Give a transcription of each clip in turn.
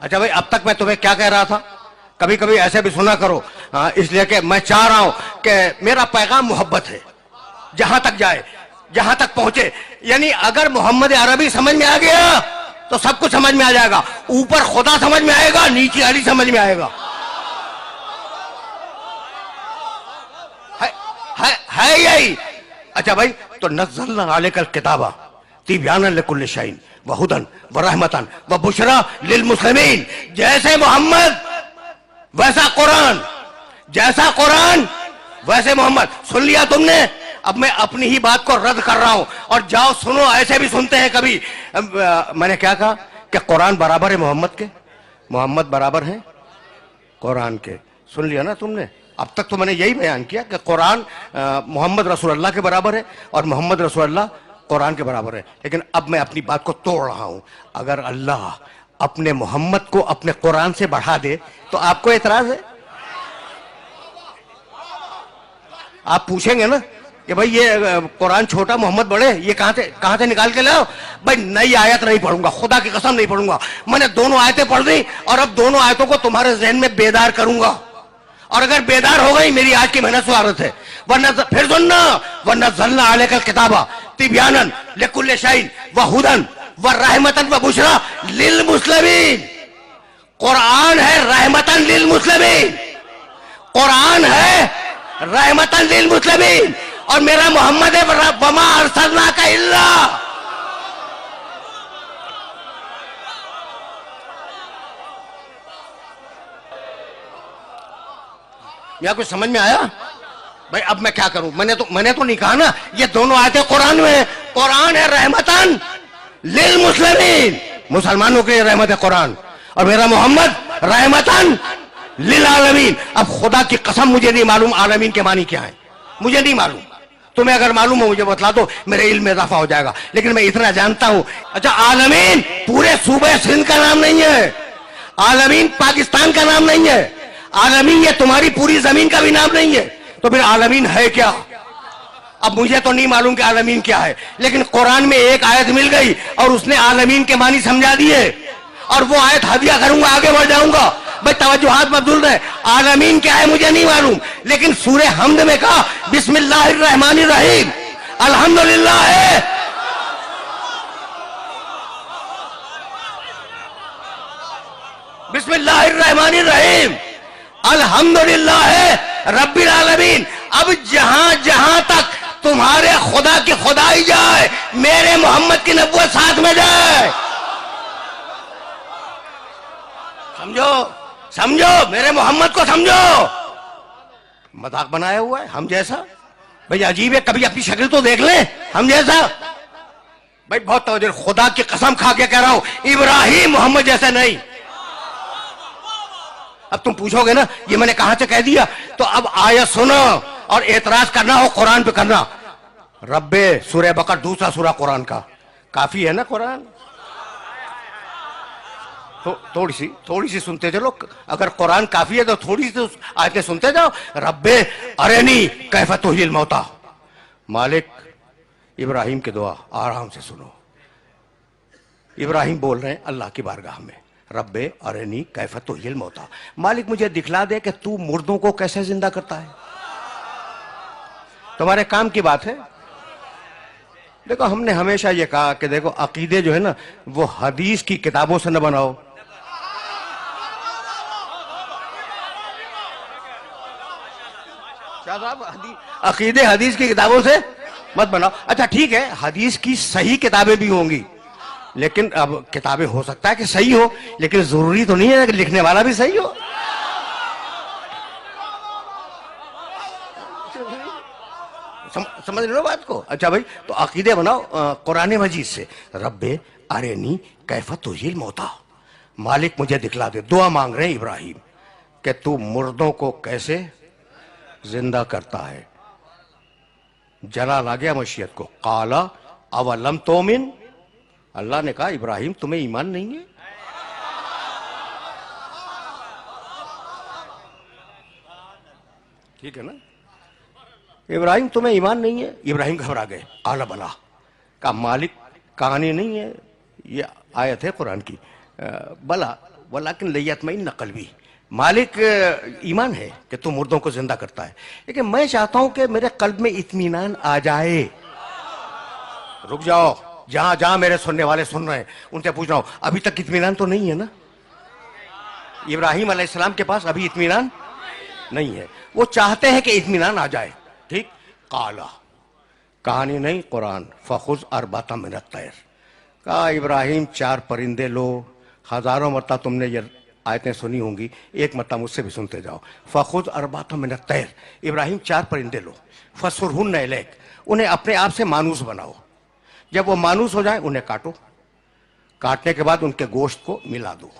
अच्छा भाई, अब तक मैं तुम्हें क्या कह रहा था? कभी कभी ऐसे भी सुना करो, इसलिए कि मैं चाह रहा हूं कि मेरा पैगाम मोहब्बत है, जहां तक जाए, जहां तक पहुंचे। यानी अगर मोहम्मद अरबी समझ में आ गया तो सब कुछ समझ में आ जाएगा। ऊपर खुदा समझ में आएगा, नीचे अली समझ में आएगा। है यही। अच्छा भाई, तो नज़्ज़लना अलैकल किताबा तिब्यानन लिकुल्लि शैइन व हुदन व रहमतन व बुशरा लिल मुस्लिमीन। जैसे मोहम्मद वैसा कुरान, जैसा कुरान वैसे मोहम्मद। सुन लिया तुमने? अब मैं अपनी ही बात को रद्द कर रहा हूं। और जाओ सुनो, ऐसे भी सुनते हैं कभी। मैंने क्या कहा कि कुरान बराबर है मोहम्मद के, मोहम्मद बराबर है कुरान के। सुन लिया ना तुमने? अब तक तो मैंने यही बयान किया कि कुरान मोहम्मद रसूलुल्लाह के बराबर है और मोहम्मद रसूलुल्लाह कुरान के बराबर है। लेकिन अब मैं अपनी बात को तोड़ रहा हूं। अगर अल्लाह अपने मोहम्मद को अपने कुरान से बढ़ा दे तो आपको एतराज है? आप पूछेंगे ना कि भाई ये कुरान छोटा मोहम्मद बड़े, ये कहां से निकाल के लाओ? भाई नई आयत नहीं पढ़ूंगा, खुदा की कसम नहीं पढ़ूंगा। मैंने दोनों आयतें पढ़ दी और अब दोनों आयतों को तुम्हारे जहन में बेदार करूंगा। और अगर बेदार हो गई, मेरी आज की मेहनत स्वागत है। वरना फिर सुनना, वरना नज़्ज़लना अलैकल किताबा तिब्यानन लिकुल्लि शैइन व हुदन व रहमतन व बुशरा लिल मुस्लिमीन। कुरान है रहमतन लिल मुस्लिमीन, कुरान है रहमतन लिल मुस्लिमीन। और मेरा मोहम्मद है वमा अरसलनाका इल्ला। या कुछ समझ में आया? भाई अब मैं क्या करूं? मैंने तो नहीं कहा ना, ये दोनों आयतें कुरान में है। कुरान है रहमतन लिल मुस्लिमीन, मुसलमानों के लिए रहमत है कुरान। और मेरा मोहम्मद रहमतन लिल आलमीन। अब खुदा की कसम मुझे नहीं मालूम आलमीन के मानी क्या है, मुझे नहीं मालूम। तुम्हें अगर मालूम हो मुझे बतला दो, मेरे इल्म में इजाफा हो जाएगा। लेकिन मैं इतना जानता हूं। अच्छा, आलमीन पूरे सूबे सिंध का नाम नहीं है, आलमीन पाकिस्तान का नाम नहीं है, आलमीन ये तुम्हारी पूरी जमीन का भी नाम नहीं है। तो फिर आलमीन है क्या? अब मुझे तो नहीं मालूम कि आलमीन क्या है, लेकिन कुरान में एक आयत मिल गई और उसने आलमीन के मानी समझा दिए। और वो आयत हदिया करूंगा, आगे बढ़ जाऊंगा। भाई तवज्जुहात मबदूल रहे। आलमीन क्या है मुझे नहीं मालूम, लेकिन सूरे हमद में कहा बिस्मिल्लाहिर्रहमानिर्रहीम अल्हम्दुलिल्लाह है। बिस्मिल्लाहिर्रहमानिर्रहीम अल्हम्दुलिल्लाह रब्बिल आलमीन। अब जहां जहां तक तुम्हारे खुदा की खुदाई जाए, मेरे मोहम्मद की नबुव्वत साथ में जाए। समझो, समझो, मेरे मोहम्मद को समझो। मजाक बनाया हुआ है हम जैसा। भाई अजीब है, कभी अपनी शक्ल तो देख ले हम जैसा। भाई बहुत तवज्जो, खुदा की कसम खा के कह रहा हूं, इब्राहिम मोहम्मद जैसा नहीं। अब तुम पूछोगे ना ये मैंने कहां से कह दिया, तो अब आयत सुनो और एतराज करना हो कुरान पे करना। रब्बे सूरह बकरा दूसरा सूरा कुरान का, काफी है ना कुरान? तो थोड़ी सी सुनते चलो। अगर कुरान काफी है तो थोड़ी सी आयतें सुनते जाओ। रब्बे अरेनी कैफा तुहिल मौता। मालिक इब्राहिम की दुआ आराम से सुनो। इब्राहिम बोल रहे हैं अल्लाह की बारगाह में, रब्बे अरेनी कैफा तुहिल मौता। मालिक मुझे दिखला दे कि तू मुर्दों को कैसे जिंदा करता है। तुम्हारे काम की बात है। देखो हमने हमेशा ये कहा कि देखो अकीदे जो है ना वो हदीस की किताबों से न बनाओ। क्या साहब, अकीदे हदीस की किताबों से मत बनाओ। अच्छा ठीक है, हदीस की सही किताबें भी होंगी, लेकिन अब किताबें हो सकता है कि सही हो, लेकिन जरूरी तो नहीं है कि लिखने वाला भी सही हो। समझ रहे हो बात को? अच्छा भाई, तो अकीदे बनाओ कुरान मजीद से। रब्बे अरेनी कैफा तुहिल मौता, मालिक मुझे दिखला दे। दुआ मांग रहे हैं इब्राहिम कि तू मुर्दों को कैसे जिंदा करता है। जलाल आ गया मशीयत को। काला अवलम तोमिन, अल्लाह ने कहा इब्राहिम तुम्हें ईमान नहीं है? ठीक है ना? इब्राहिम तुम्हें ईमान नहीं है? इब्राहिम घबरा गए। काला बला का मालिक कहानी नहीं है, ये आयत है कुरान की। बला वलाकिन लयत्मइन्न क़ल्बी, मालिक ईमान है कि तू मुर्दों को जिंदा करता है, लेकिन मैं चाहता हूं कि मेरे कल्ब में इत्मीनान आ जाए। रुक जाओ, जहां जहां मेरे सुनने वाले सुन रहे हैं उनसे पूछ रहा हूं, अभी तक इत्मीनान तो नहीं है ना? इब्राहिम अलैहिस्सलाम के पास अभी इत्मीनान नहीं है, वो चाहते हैं कि इत्मीनान आ जाए। ठीक, काला, कहानी नहीं कुरान, फखुज अरबाता मिनत तैर, कहा इब्राहिम 4 परिंदे लो। हजारों मरता तुमने ये आयतें सुनी होंगी, एक मरता मुझसे भी सुनते जाओ। फखुज अरबाता मिनत तैर, इब्राहिम 4 परिंदे लो, फसुरहुन्ना इलैक, उन्हें अपने आप से मानूस बनाओ। जब वो मानूस हो जाए उन्हें काटो, काटने के बाद उनके गोश्त को मिला दो।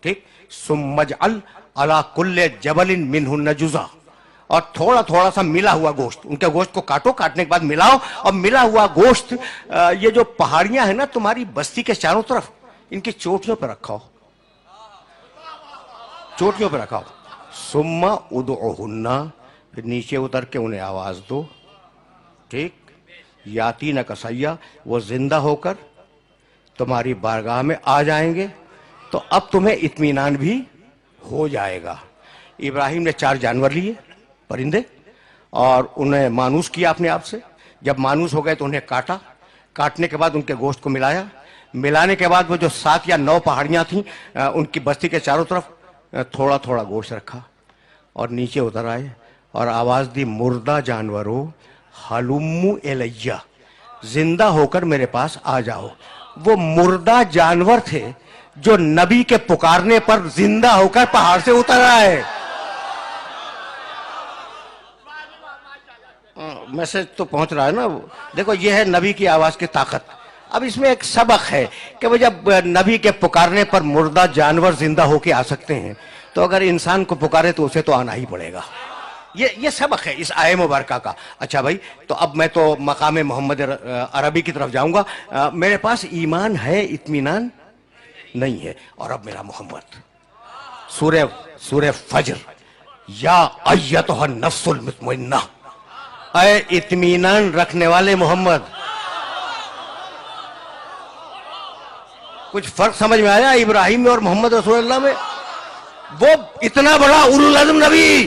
ठीक, सुम्मजअल अला कुल्ले जबलिन मिनहुन्ना जुज़ा, और थोड़ा थोड़ा सा मिला हुआ गोश्त, उनके गोश्त को काटो, काटने के बाद मिलाओ, और मिला हुआ गोश्त ये जो पहाड़ियां हैं ना तुम्हारी बस्ती के चारों तरफ, इनकी चोटियों पर रखाओ, चोटियों पर रखाओ। सुम्मा उदउहुन्ना, फिर नीचे उतर के उन्हें आवाज दो। ठीक, याती न कसैया, वो जिंदा होकर तुम्हारी बारगाह में आ जाएंगे, तो अब तुम्हें इत्मीनान भी हो जाएगा। इब्राहिम ने 4 जानवर लिए, परिंदे, और उन्हें मानूस किया अपने आप से। जब मानूस हो गए तो उन्हें काटा, काटने के बाद उनके गोश्त को मिलाया, मिलाने के बाद वो जो 7 या 9 पहाड़ियां थीं उनकी बस्ती के चारों तरफ थोड़ा थोड़ा गोश्त रखा, और नीचे उतर आए और आवाज दी, मुर्दा जानवरों हलुम्मु इलैया, जिंदा होकर मेरे पास आ जाओ। वो मुर्दा जानवर थे जो नबी के पुकारने पर जिंदा होकर पहाड़ से उतर आए। मैसेज तो पहुंच रहा है ना? देखो, ये है नबी की आवाज की ताकत। अब इसमें एक सबक है कि वो जब नबी के पुकारने पर मुर्दा जानवर जिंदा होके आ सकते हैं, तो अगर इंसान को पुकारे तो उसे तो आना ही पड़ेगा। ये सबक है इस आय मुबारका का। अच्छा भाई, तो अब मैं तो मकाम मोहम्मद अरबी की तरफ जाऊंगा। मेरे पास ईमान है, इत्मीनान नहीं है। और अब मेरा मोहम्मद, सूरह फज्र, या अय्यतुहा नफ्सुल मुतमइन्ना, ऐ इत्मीनान रखने वाले मोहम्मद। कुछ फर्क समझ में आया इब्राहिम में और मोहम्मद रसूलुल्लाह में? वो इतना बड़ा उलुल अज़्म नबी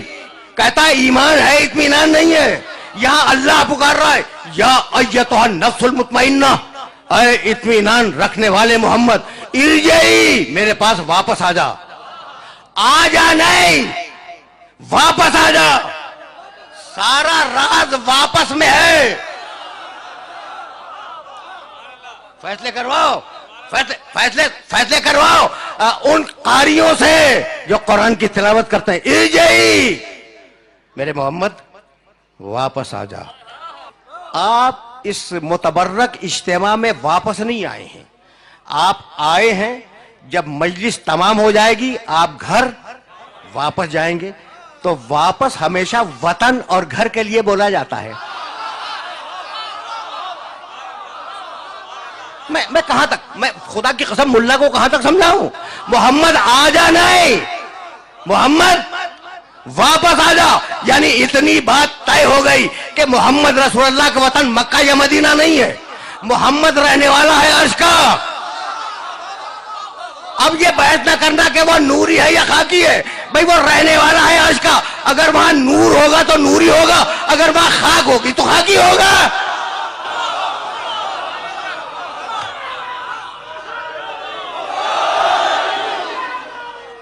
कहता है ईमान है, इत्मीनान नहीं है। यहां अल्लाह पुकार रहा है, या अय्यतुहा नफ्सुल मुतमइन्ना, ऐ इत्मीनान रखने वाले मोहम्मद, इरजई, मेरे पास वापस आ जा। आ जा नहीं, वापस आ जा। सारा राज वापस में है। फैसले करवाओ, फैसले करवाओ उन कारियों से जो कुरान की तिलावत करते हैं। इरजई, मेरे मोहम्मद वापस आ जा। आप इस मुतबर्रक इज्तिमा में वापस नहीं आए हैं, आप आए हैं जब मजलिस तमाम हो जाएगी, आप घर वापस जाएंगे। तो वापस हमेशा वतन और घर के लिए बोला जाता है। मैं कहां तक, मैं खुदा की कसम मुल्ला को कहां तक समझाऊं? मोहम्मद आ जा नहीं, मोहम्मद वापस आ जा। यानी इतनी बात तय हो गई कि मोहम्मद रसूलुल्लाह का वतन मक्का या मदीना नहीं है, मोहम्मद रहने वाला है अर्श का। अब ये बहस ना करना कि वो नूरी है या खाकी है, भाई वो रहने वाला है अर्श का। अगर वहां नूर होगा तो नूरी होगा, अगर वहां खाक होगी तो खाकी होगा।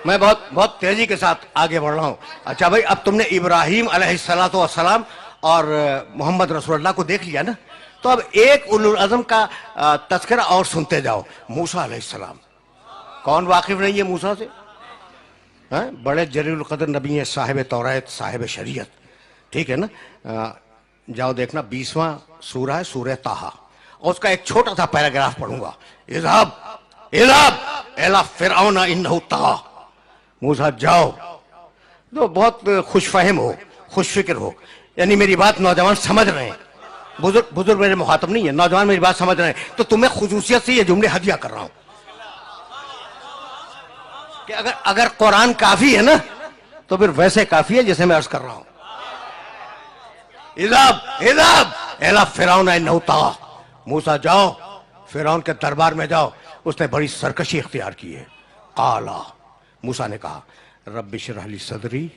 मैं बहुत तेजी के साथ आगे बढ़ रहा हूं। अच्छा भाई, अब तुमने इब्राहिम अलैहिस्सलातु वस्सलाम और मोहम्मद रसूलुल्लाह को देख लिया ना, तो अब एक उलुल अज़्म का तज़किरा और सुनते जाओ। मूसा अलैहिस्सलाम, कौन वाकिफ नहीं है मूसा से? बड़े जलील क़द्र नबी हैं, साहिब तौरात, साहिब शरीयत। ठीक है ना? जाओ देखना, 20वां सूरा है, सूरह ताहा, और उसका एक छोटा सा पैराग्राफ पढ़ूंगा। इज़हब इला फ़िरऔन इन्नहु तग़ा, मूसा जाओ। तो बहुत खुशफहम हो, खुशफिक्र हो, यानी मेरी बात नौजवान समझ रहे हैं। बुजुर्ग मेरे मुखातब नहीं है, नौजवान मेरी बात समझ रहे हैं। तो तुम्हें खुसूसियत से ये जुमले हदिया कर रहा हूं कि अगर कुरान काफी है ना, तो फिर वैसे काफी है जैसे मैं अर्ज कर रहा हूं। इज़हब इला फ़िरऔन इन्नहु तग़ा, मूसा जाओ फिरौन के दरबार में जाओ, उसने बड़ी सरकशी इख्तियार की है। काला, मूसा ने कहा रब्बि इश्रह ली सदरी,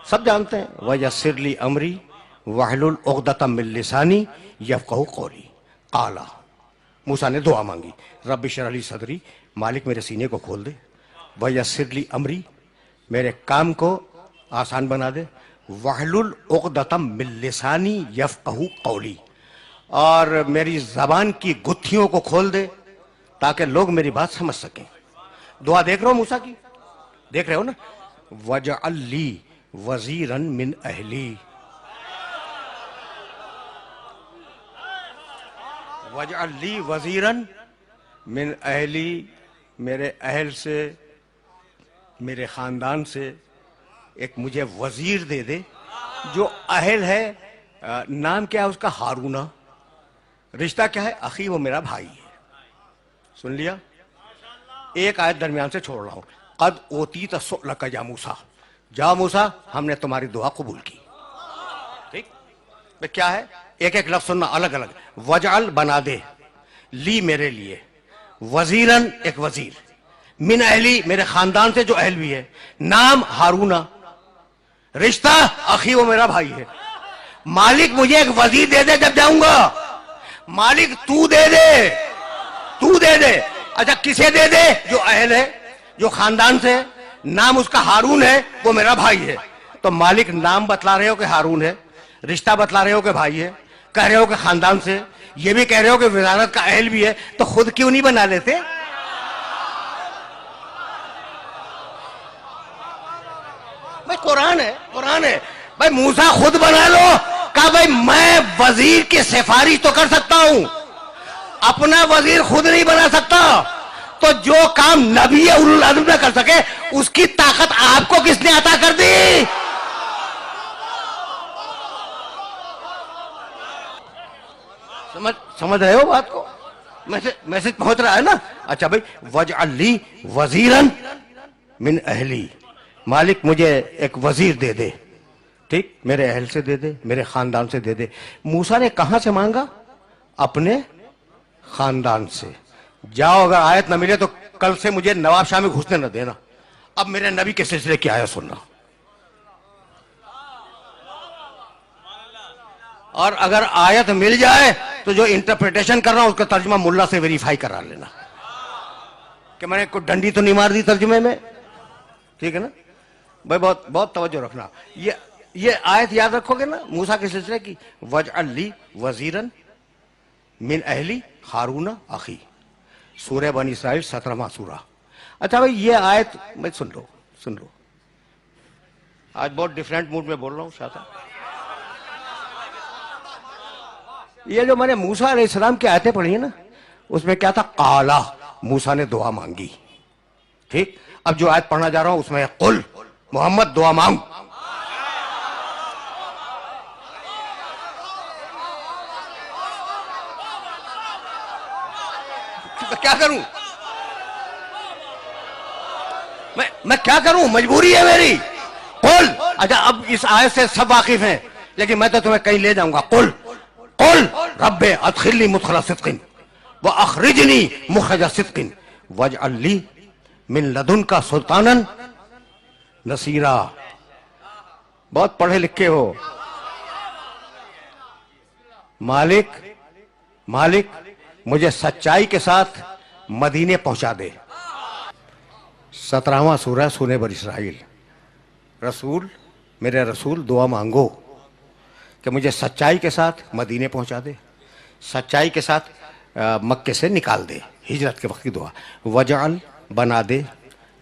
सब जानते हैं, वयस्सिर ली अमरी वहलुल उक़दतम मिन लिसानी यफ़क़हू क़ौली। काला, मूसा ने दुआ मांगी, रब्बि इश्रह ली सदरी, मालिक मेरे सीने को खोल दे, वयस्सिर ली अमरी, मेरे काम को आसान बना दे, वहलुल उक़दतम मिन लिसानी यफ़क़हू क़ौली, और मेरी ज़बान की गुत्थियों को खोल दे ताकि लोग मेरी बात समझ सकें। दुआ देख रहे हो मूसा की, देख रहे हो ना, वजअल ली वज़ीरन मिन अहली, वजअल ली वज़ीरन मिन अहली, मेरे अहल से, मेरे ख़ानदान से एक मुझे वज़ीर दे दे। जो अहल है, नाम क्या है उसका? हारूना। रिश्ता क्या है? अखी, वो मेरा भाई है। सुन लिया? एक आयत दरमियान से छोड़ रहा हूं, कद ओती तसुअलक या मूसा, जा मूसा हमने तुम्हारी दुआ कबूल की। ठीक, तो क्या है? एक एक लफ्ज सुनना अलग अलग। वजअल, बना दे, ली मेरे लिए, वजीरन एक वजीर, मिन अहली मेरे खानदान से जो अहल भी है, नाम हारूना, रिश्ता अखी, वो मेरा भाई है। मालिक मुझे एक वजीर दे दे जब जाऊंगा, मालिक तू दे दे, तू दे दे। अच्छा किसे दे दे? जो अहल है, जो खानदान से, नाम उसका हारून है, वो मेरा भाई है। तो मालिक नाम बतला रहे हो कि हारून है, रिश्ता बतला रहे हो कि भाई है, कह रहे हो कि खानदान से, ये भी कह रहे हो कि विजारत का अहल भी है, तो खुद क्यों नहीं बना लेते? भाई कुरान है, कुरान है भाई। मूसा खुद बना लो, कहा भाई मैं वजीर की सिफारिश तो कर सकता हूं, अपना वजीर खुद नहीं बना सकता, तो जो काम नबी उलुल अज़्म न कर सके उसकी ताकत आपको किसने अता कर दी? समझ रहे हो बात को? मैसेज पहुंच रहा है ना? अच्छा भाई, वजअल ली वजीरन मिन अहली, मालिक मुझे एक वजीर दे दे, ठीक, मेरे अहल से दे दे, मेरे खानदान से दे दे। मूसा ने कहां से मांगा? अपने खानदान से। जाओ, अगर आयत न मिले तो कल से मुझे नवाब शाह में घुसने न देना। अब मेरे नबी के सिलसिले की आयत सुनना, और अगर आयत मिल जाए तो जो इंटरप्रिटेशन कर रहा हूं उसका तर्जुमा मुल्ला से वेरीफाई करा लेना कि मैंने कोई डंडी तो नहीं मार दी तर्जुमे में। ठीक है ना भाई? बहुत बहुत तवज्जो रखना। ये आयत याद रखोगे ना मूसा के सिलसिले की, वजअल ली वजीरन मिन अहली हारूना अखी, सूरह बनी इसराइल 17वां सूरा। अच्छा भाई, ये आयत मैं सुन लो, सुन लो। आज बहुत डिफरेंट मूड में बोल रहा हूं शायद। ये जो मैंने मूसा अलैहिस्सलाम की आयतें पढ़ी है ना, उसमें क्या था? काला, मूसा ने दुआ मांगी। ठीक, अब जो आयत पढ़ना जा रहा हूं उसमें कुल मोहम्मद दुआ मांग। क्या करूं मैं क्या करूं? मजबूरी है मेरी। कुल, अच्छा अब इस आयत से सब वाकिफ हैं, लेकिन मैं तो तुम्हें कहीं ले जाऊंगा। कुल कुल रब्बे अदखिलनी मुदखला सिद्किन व अखरिजनी मुखरज सिद्किन वजअल ली मिन लदुनका सुल्तानन नसीरा। बहुत पढ़े लिखे हो। मालिक, मालिक मुझे सच्चाई के साथ मदीने पहुंचा दे। 17वां सूरह सूरह बनी इसराइल। रसूल, मेरे रसूल दुआ मांगो कि मुझे सच्चाई के साथ मदीने पहुंचा दे, सच्चाई के साथ मक्के से निकाल दे, हिजरत के वक्त की दुआ। वजअल, बना दे,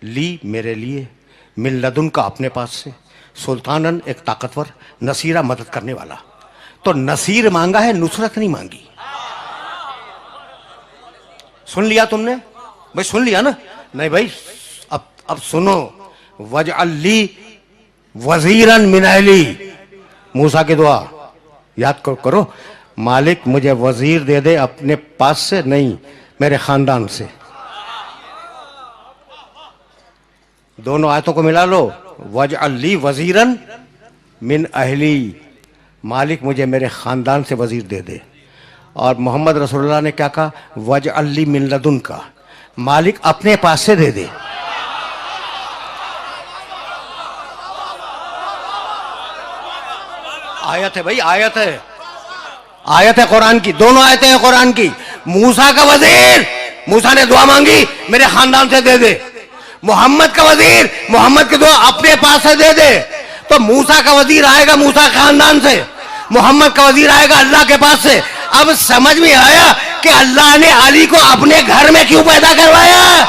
ली मेरे लिए, मिन लदुन का अपने पास से, सुल्तानन एक ताकतवर, नसीरा मदद करने वाला। तो नसीर मांगा है, नुसरत नहीं मांगी। सुन लिया तुमने भाई? सुन लिया ना? नहीं भाई, अब सुनो। वजअल ली वजीरन मिन अहली, मूसा की दुआ याद करो। मालिक मुझे वजीर दे दे अपने पास से नहीं, मेरे खानदान से। दोनों आयतों को मिला लो। वजअल ली वजीरन मिन अहली, मालिक मुझे मेरे खानदान से वजीर दे दे। और मोहम्मद रसूलुल्लाह ने क्या कहा? वजअल ली मिन लदुन का, मालिक अपने पास से दे दे। आयत है भाई, आयत है, आयत है कुरान की, दोनों आयतें हैं कुरान की। मूसा का वजीर, मूसा ने दुआ मांगी मेरे खानदान से दे दे। मोहम्मद का वजीर, मोहम्मद की दुआ अपने पास से दे दे। तो मूसा का वजीर आएगा मूसा खानदान से, मोहम्मद का वजीर आएगा अल्लाह के पास से। अब समझ में आया कि अल्लाह ने अली को अपने घर में क्यों पैदा करवाया।